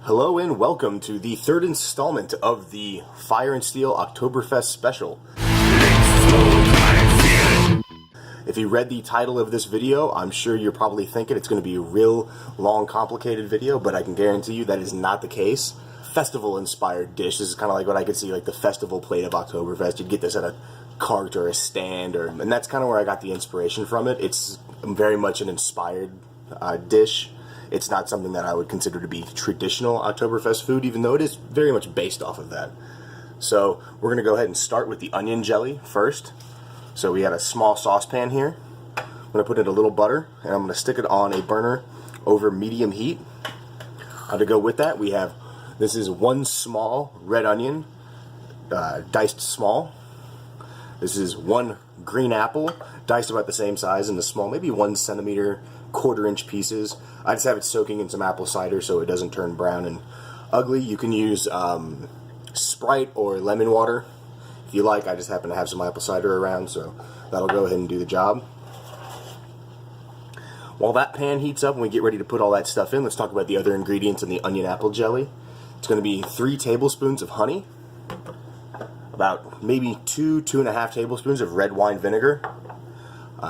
Hello and welcome to the third installment of the Fire and Steel Oktoberfest special. If you read the title of this video, I'm sure you're probably thinking it's going to be a real long, complicated video, but I can guarantee you that is not the case. Festival-inspired dish. This is kind of like what I could see, like the festival plate of Oktoberfest. You'd get this at a cart or a stand, and that's kind of where I got the inspiration from it. It's very much an inspired dish. It's not something that I would consider to be traditional Oktoberfest food, even though it is very much based off of that. So we're going to go ahead and start with the onion jelly first. So we had a small saucepan here. I'm going to put in a little butter, and I'm going to stick it on a burner over medium heat. To go with that, we have, this is one small red onion, diced small. This is one green apple, diced about the same size in the small, maybe 1 centimeter, quarter-inch pieces. I just have it soaking in some apple cider so it doesn't turn brown and ugly. You can use Sprite or lemon water if you like. I just happen to have some apple cider around, so that'll go ahead and do the job. While that pan heats up and we get ready to put all that stuff in, let's talk about the other ingredients in the onion apple jelly. It's going to be 3 tablespoons of honey, about maybe 2.5 tablespoons of red wine vinegar,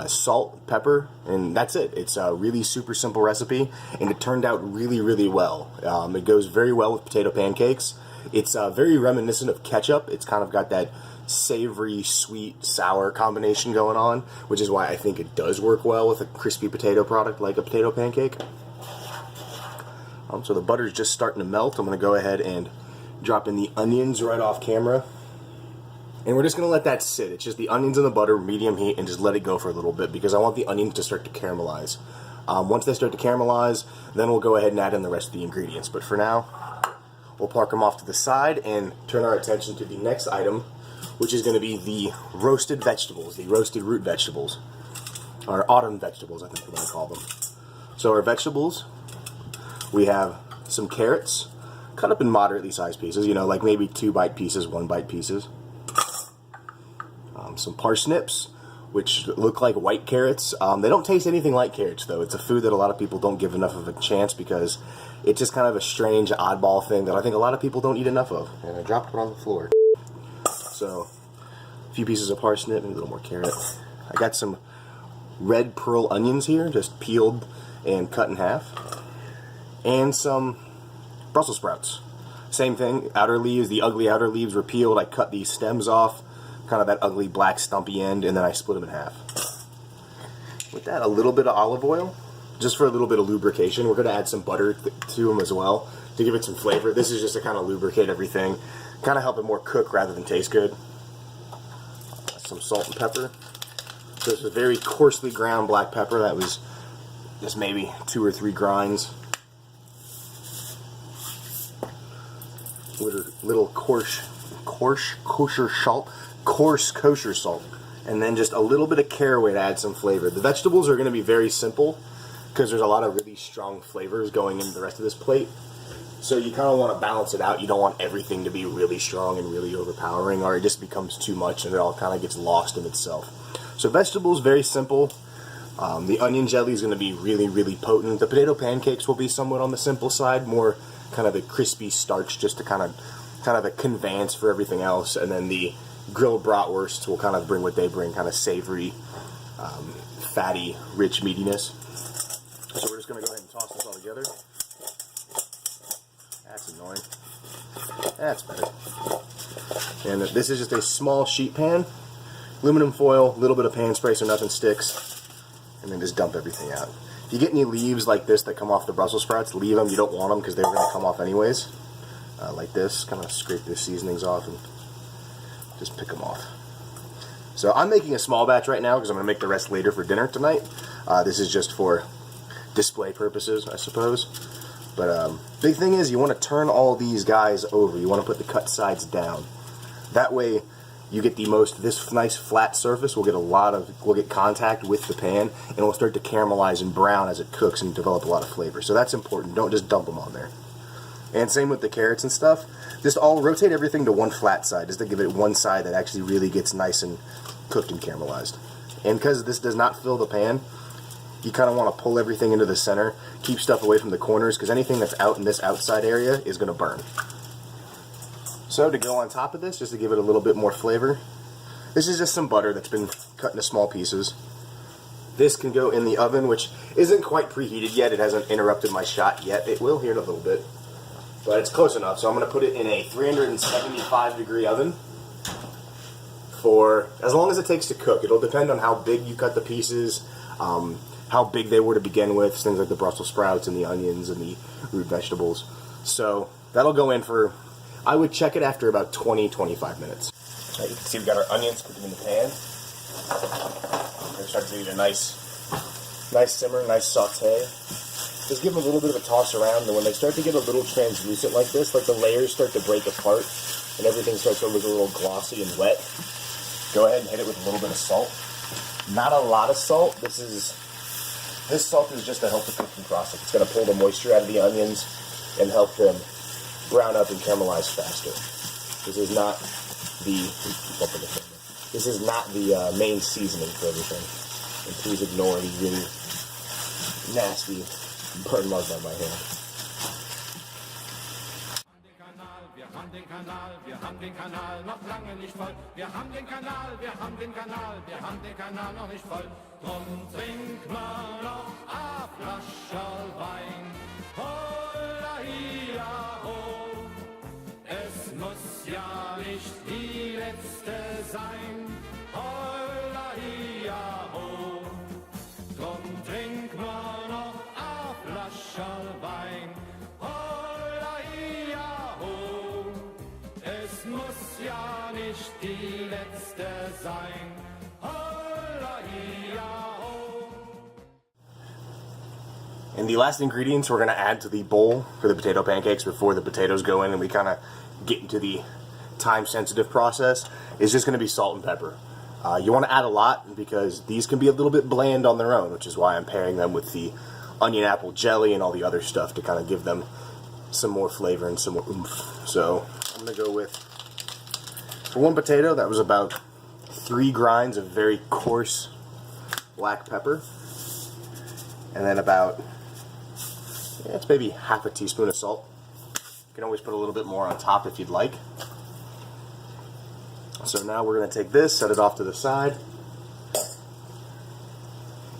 salt, pepper, and that's it. It's a really super simple recipe, and it turned out really well. It goes very well with potato pancakes. It's very reminiscent of ketchup. It's kind of got that savory, sweet, sour combination going on, which is why I think it does work well with a crispy potato product like a potato pancake. So the butter's just starting to melt. I'm going to go ahead and drop in the onions right off camera. And we're just going to let that sit. It's just the onions and the butter, medium heat, and just let it go for a little bit because I want the onions to start to caramelize. Once they start to caramelize, then we'll go ahead and add in the rest of the ingredients. But for now, we'll park them off to the side and turn our attention to the next item, which is going to be the roasted vegetables, the roasted root vegetables, or autumn vegetables, I think we're going to call them. So our vegetables, we have some carrots, cut up in moderately sized pieces, you know, like maybe 2-bite pieces, 1-bite pieces. Some parsnips, which look like white carrots. They don't taste anything like carrots, though. It's a food that a lot of people don't give enough of a chance because it's just kind of a strange, oddball thing that I think a lot of people don't eat enough of. And I dropped it on the floor. So, a few pieces of parsnip and a little more carrot. I got some red pearl onions here, just peeled and cut in half. And some Brussels sprouts. Same thing, outer leaves, the ugly outer leaves were peeled. I cut these stems off, kind of that ugly black stumpy end, and then I split them in half. With that, a little bit of olive oil, just for a little bit of lubrication. We're going to add some butter to them as well to give it some flavor. This is just to kind of lubricate everything, kind of help it more cook rather than taste good. Some salt and pepper. So this is very coarsely ground black pepper. That was just maybe 2 or 3 grinds. Little coarse kosher salt, and then just a little bit of caraway to add some flavor. The vegetables are going to be very simple because there's a lot of really strong flavors going into the rest of this plate, so you kind of want to balance it out. You don't want everything to be really strong and really overpowering, or it just becomes too much and it all kind of gets lost in itself. So vegetables, very simple. The onion jelly is going to be really potent. The potato pancakes will be somewhat on the simple side, more kind of the crispy starch just to kind of a conveyance for everything else, and then the grilled bratwursts will kind of bring what they bring, kind of savory, fatty, rich meatiness. So we're just going to go ahead and toss this all together. That's annoying. That's better. And this is just a small sheet pan, aluminum foil, a little bit of pan spray so nothing sticks, and then just dump everything out. If you get any leaves like this that come off the Brussels sprouts, leave them. You don't want them because they're going to come off anyways. Like this, kind of scrape the seasonings off and just pick them off. So I'm making a small batch right now because I'm going to make the rest later for dinner tonight. This is just for display purposes, I suppose. But big thing is you want to turn all these guys over. You want to put the cut sides down. That way you get this nice flat surface. We'll get contact with the pan, and it will start to caramelize and brown as it cooks and develop a lot of flavor. So that's important. Don't just dump them on there. And same with the carrots and stuff. Just rotate everything to one flat side, just to give it one side that actually really gets nice and cooked and caramelized. And because this does not fill the pan, You kind of want to pull everything into the center, keep stuff away from the corners, because anything that's out in this outside area is going to burn. So to go on top of this, just to give it a little bit more flavor, this is just some butter that's been cut into small pieces. This can go in the oven, which isn't quite preheated yet. It hasn't interrupted my shot yet. It will here in a little bit, but it's close enough. So I'm going to put it in a 375-degree oven for as long as it takes to cook. It'll depend on how big you cut the pieces, how big they were to begin with, things like the Brussels sprouts and the onions and the root vegetables. So that'll go in for, I would check it after about 20-25 minutes. You can see we've got our onions cooking in the pan. They're starting to get a nice simmer, nice saute. Just give them a little bit of a toss around, and when they start to get a little translucent like this, like the layers start to break apart, and everything starts to look a little glossy and wet, go ahead and hit it with a little bit of salt. Not a lot of salt. This salt is just to help the cooking process. It's going to pull the moisture out of the onions and help them brown up and caramelize faster. This is not the main seasoning for everything. And please ignore any really nasty burn marks on my hand. Wir haben den Kanal, wir haben den Kanal noch lange nicht voll. Wir haben den Kanal, wir haben den Kanal, wir haben den Kanal noch nicht voll. Drum trink mal noch a Flascherl Wein. Holla hia ho. Es muss ja nicht die letzte sein. Holla hia ho. Drum trink mal noch a Flascherl Wein. Holla hia ho. Es muss ja nicht die letzte sein. Holla hia ho. And the last ingredients we're going to add to the bowl for the potato pancakes before the potatoes go in and we kind of get into the time-sensitive process is just going to be salt and pepper. You want to add a lot because these can be a little bit bland on their own, which is why I'm pairing them with the onion apple jelly and all the other stuff to kind of give them some more flavor and some more oomph. So I'm going to go with, for one potato, that was about 3 grinds of very coarse black pepper. And then about, it's maybe half a teaspoon of salt. You can always put a little bit more on top if you'd like. So now we're going to take this, set it off to the side.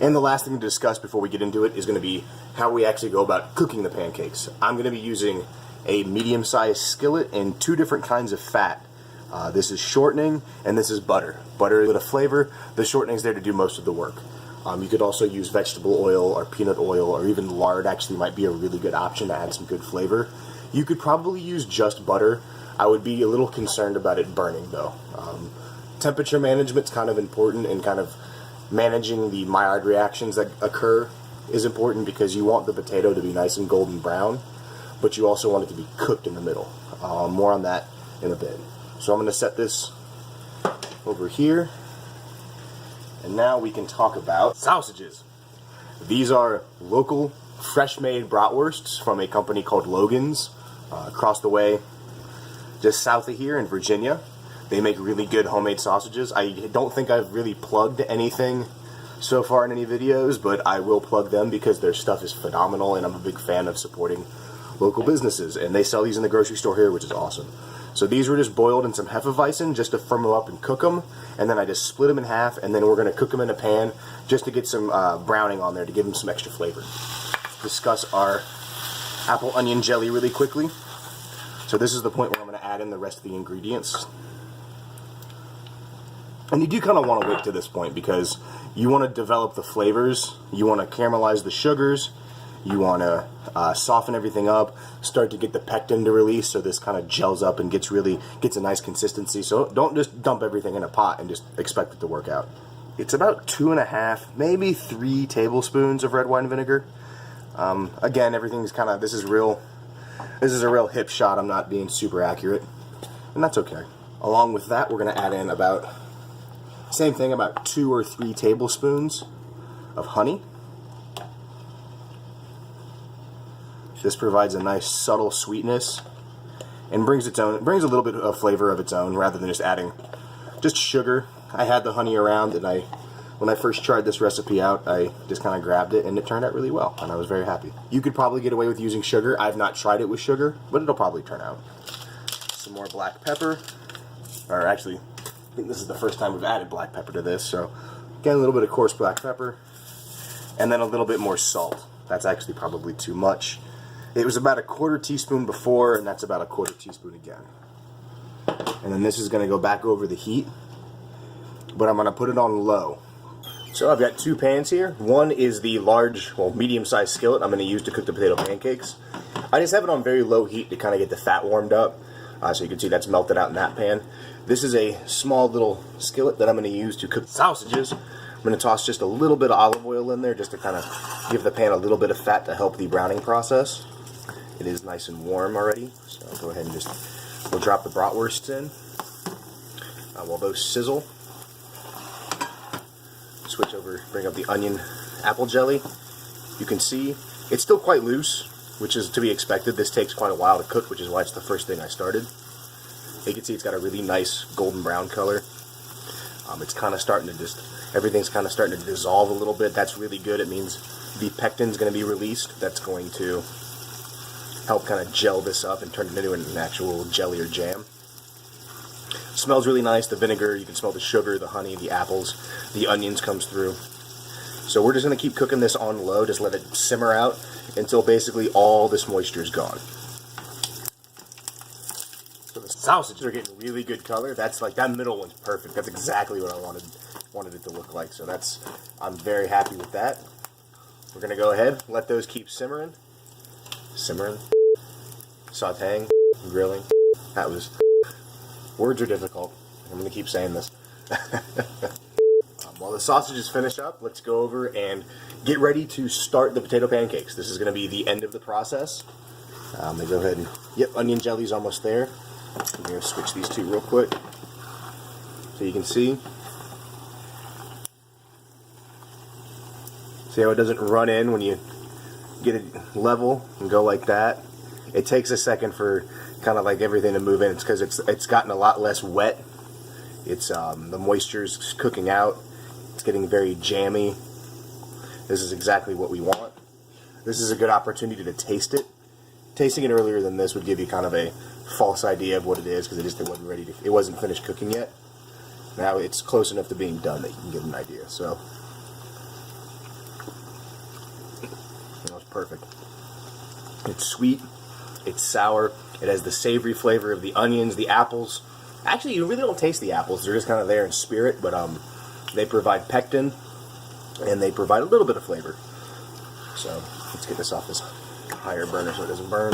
And the last thing to discuss before we get into it is going to be how we actually go about cooking the pancakes. I'm going to be using a medium-sized skillet and 2 different kinds of fat. This is shortening and this is butter. Butter with a flavor, the shortening is there to do most of the work. You could also use vegetable oil or peanut oil or even lard actually might be a really good option to add some good flavor. You could probably use just butter. I would be a little concerned about it burning though. Temperature management's kind of important, and kind of managing the Maillard reactions that occur is important because you want the potato to be nice and golden brown, but you also want it to be cooked in the middle. More on that in a bit. So I'm going to set this over here, and now we can talk about sausages. These are local, fresh-made bratwursts from a company called Logan's, across the way, just south of here in Virginia. They make really good homemade sausages. I don't think I've really plugged anything so far in any videos, but I will plug them because their stuff is phenomenal, and I'm a big fan of supporting local businesses. And they sell these in the grocery store here, which is awesome. So these were just boiled in some Hefeweizen just to firm them up and cook them, and then I just split them in half, and then we're going to cook them in a pan just to get some browning on there to give them some extra flavor. Let's discuss our apple onion jelly really quickly. So this is the point where I'm going to add in the rest of the ingredients. And you do kind of want to wait to this point because you want to develop the flavors, you want to caramelize the sugars, you want to soften everything up, start to get the pectin to release so this kind of gels up and gets a nice consistency. So don't just dump everything in a pot and just expect it to work out. It's about 2.5, maybe 3 tablespoons of red wine vinegar. Again, everything's kind of, this is a real hip shot. I'm not being super accurate, and that's okay. Along with that, we're going to add in about, same thing, about 2 or 3 tablespoons of honey. This provides a nice subtle sweetness and brings a little bit of flavor of its own rather than just adding just sugar. I had the honey around and I When I first tried this recipe out, I just kind of grabbed it and it turned out really well, and I was very happy. You could probably get away with using sugar. I've not tried it with sugar, but it'll probably turn out. Some more black pepper, or actually, I think this is the first time we've added black pepper to this, so again, a little bit of coarse black pepper, and then a little bit more salt. That's actually probably too much. It was about a 1/4 teaspoon before, and that's about a 1/4 teaspoon again. And then this is going to go back over the heat, but I'm going to put it on low. So I've got 2 pans here. One is the large, well, medium-sized skillet I'm going to use to cook the potato pancakes. I just have it on very low heat to kind of get the fat warmed up. So you can see that's melted out in that pan. This is a small little skillet that I'm going to use to cook the sausages. I'm going to toss just a little bit of olive oil in there just to kind of give the pan a little bit of fat to help the browning process. It is nice and warm already, so I'll go ahead and we'll drop the bratwursts in while those sizzle. Switch over, bring up the onion apple jelly. You can see it's still quite loose, which is to be expected. This takes quite a while to cook, which is why it's the first thing I started. You can see it's got a really nice golden brown color. It's kind of starting to everything's kind of starting to dissolve a little bit. That's really good. It means the pectin's going to be released. That's going to help kind of gel this up and turn it into an actual jelly or jam. Smells really nice. The vinegar, you can smell the sugar, the honey, the apples, the onions comes through. So we're just going to keep cooking this on low, just let it simmer out until basically all this moisture is gone. So the sausages are getting really good color. That's like, that middle one's perfect. That's exactly what I wanted it to look like. So I'm very happy with that. We're going to go ahead, let those keep simmering, sauteing, grilling. Words are difficult. I'm going to keep saying this. While the sausages finish up, let's go over and get ready to start the potato pancakes. This is going to be the end of the process. I'm going to go ahead and, onion jelly's almost there. I'm going to switch these two real quick so you can see. See how it doesn't run in when you get it level and go like that? It takes a second for kind of like everything to move in. It's because it's gotten a lot less wet. It's the moisture's cooking out. It's getting very jammy. This is exactly what we want. This is a good opportunity to taste it. Tasting it earlier than this would give you kind of a false idea of what it is, because it wasn't finished cooking yet. Now it's close enough to being done that you can get an idea. So that was perfect. It's sweet. It's sour. It has the savory flavor of the onions, the apples. Actually, you really don't taste the apples. They're just kind of there in spirit, but they provide pectin, and they provide a little bit of flavor. So let's get this off this higher burner so it doesn't burn.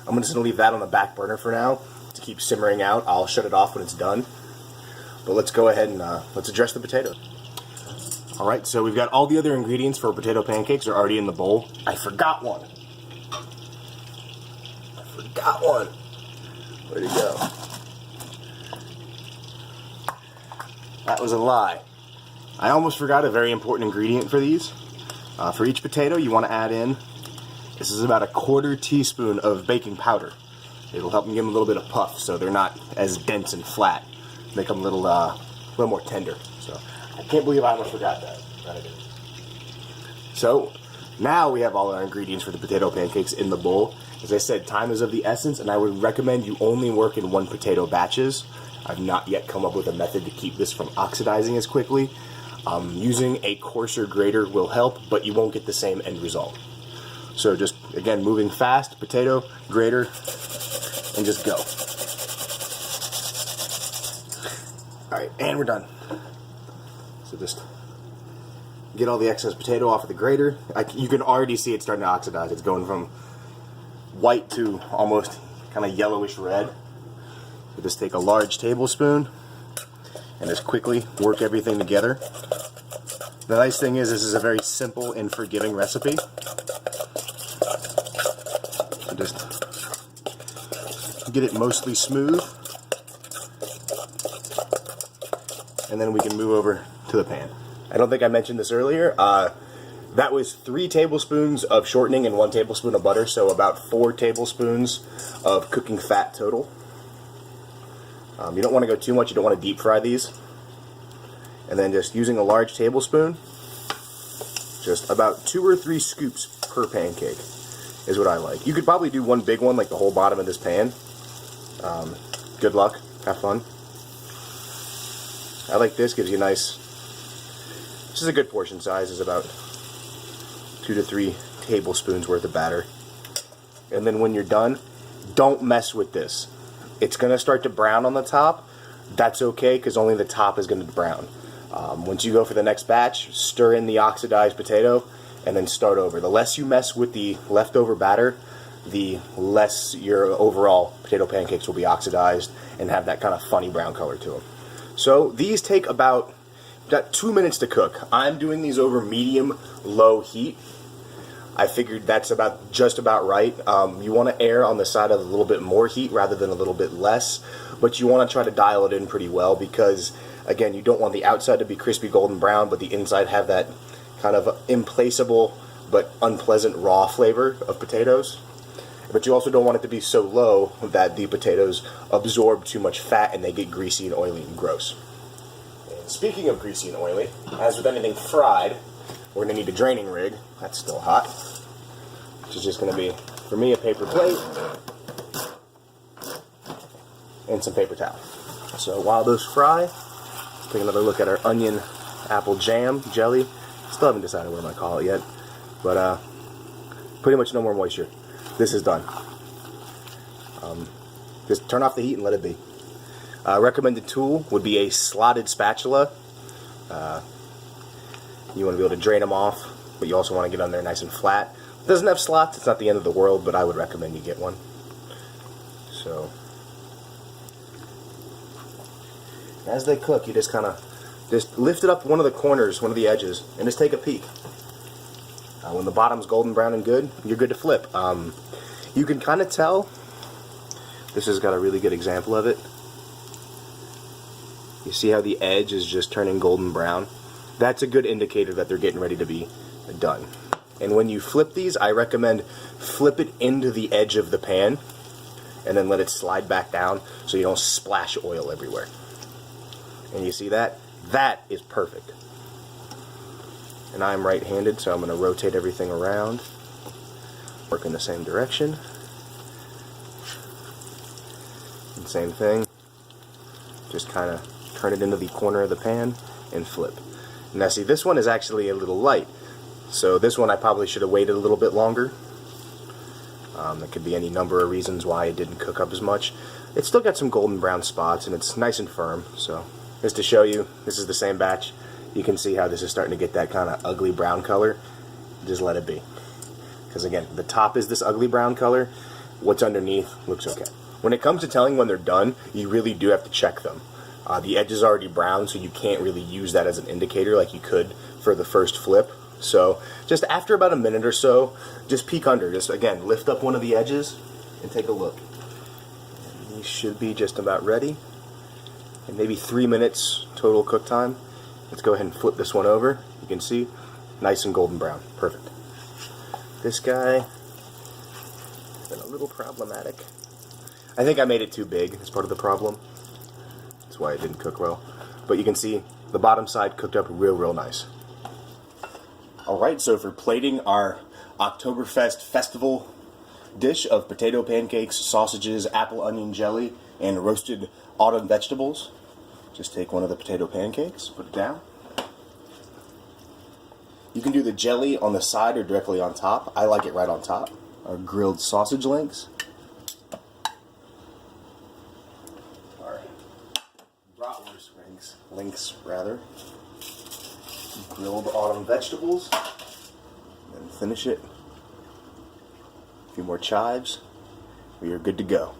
I'm just going to leave that on the back burner for now to keep simmering out. I'll shut it off when it's done. But let's go ahead and let's address the potatoes. Alright, so we've got all the other ingredients for potato pancakes are already in the bowl. I forgot one. Where'd it go? That was a lie. I almost forgot a very important ingredient for these. For each potato, you want to add in, this is about a 1/4 teaspoon of baking powder. It'll help them give them a little bit of puff, so they're not as dense and flat. Make them a little more tender. So I can't believe I almost forgot that. So now we have all our ingredients for the potato pancakes in the bowl. As I said, time is of the essence, and I would recommend you only work in 1 potato batches. I've not yet come up with a method to keep this from oxidizing as quickly. Using a coarser grater will help, but you won't get the same end result. So just, again, moving fast, potato, grater, and just go. Alright, and we're done. So just get all the excess potato off of the grater. You can already see it starting to oxidize. It's going from white to almost kind of yellowish red. So just take a large tablespoon and just quickly work everything together. The nice thing is this is a very simple and forgiving recipe. So just get it mostly smooth, and then we can move over to the pan. I don't think I mentioned this earlier. That was 3 tablespoons of shortening and 1 tablespoon of butter, so about 4 tablespoons of cooking fat total. You don't want to go too much. You don't want to deep fry these. And then just using a large tablespoon, just about 2 or 3 scoops per pancake is what I like. You could probably do one big one, like the whole bottom of this pan. Good luck. Have fun. I like this. Gives you a nice... This is a good portion size. Is about 2 to 3 tablespoons worth of batter. And then when you're done, don't mess with this. It's going to start to brown on the top. That's okay, because only the top is going to brown. Once you go for the next batch, stir in the oxidized potato and then start over. The less you mess with the leftover batter, the less your overall potato pancakes will be oxidized and have that kind of funny brown color to them. So these take about 2 minutes to cook. I'm doing these over medium-low heat. I figured that's just about right. You want to err on the side of a little bit more heat rather than a little bit less, but you want to try to dial it in pretty well because, again, you don't want the outside to be crispy golden brown, but the inside have that kind of implacable but unpleasant raw flavor of potatoes. But you also don't want it to be so low that the potatoes absorb too much fat and they get greasy and oily and gross. And speaking of greasy and oily, as with anything fried, we're going to need a draining rig. That's still hot. Which is just going to be, for me, a paper plate and some paper towel. So while those fry, let's take another look at our onion apple jam, jelly. Still haven't decided what I'm going to call it yet. But pretty much no more moisture. This is done. Just turn off the heat and let it be. Recommended tool would be a slotted spatula. You want to be able to drain them off, but you also want to get on there nice and flat. It doesn't have slots, it's not the end of the world, but I would recommend you get one. So, as they cook, you just kind of lift it up one of the corners, one of the edges, and just take a peek. When the bottom's golden brown and good, you're good to flip. You can kind of tell, this has got a really good example of it. You see how the edge is just turning golden brown? That's a good indicator that they're getting ready to be done. And when you flip these, I recommend flip it into the edge of the pan and then let it slide back down so you don't splash oil everywhere. And you see that? That is perfect. And I'm right-handed, so I'm going to rotate everything around. Work in the same direction. And same thing. Just kind of turn it into the corner of the pan and flip. Now see, this one is actually a little light. So this one I probably should have waited a little bit longer. There could be any number of reasons why it didn't cook up as much. It's still got some golden brown spots and it's nice and firm. So just to show you, this is the same batch. You can see how this is starting to get that kind of ugly brown color. Just let it be. Because again, the top is this ugly brown color. What's underneath looks okay. When it comes to telling when they're done, you really do have to check them. The edge is already brown, so you can't really use that as an indicator like you could for the first flip. So just after about a minute or so, just peek under. Just again, lift up one of the edges and take a look. And these should be just about ready. And maybe 3 minutes total cook time. Let's go ahead and flip this one over. You can see, nice and golden brown. Perfect. This guy has been a little problematic. I think I made it too big as part of the problem. That's why it didn't cook well. But you can see the bottom side cooked up real nice. Alright, so for plating our Oktoberfest festival dish of potato pancakes, sausages, apple onion jelly, and roasted autumn vegetables, just take one of the potato pancakes, put it down. You can do the jelly on the side or directly on top. I like it right on top. Our grilled sausage links. Our bratwurst links rather. Grilled autumn vegetables. And finish it. A few more chives. We are good to go.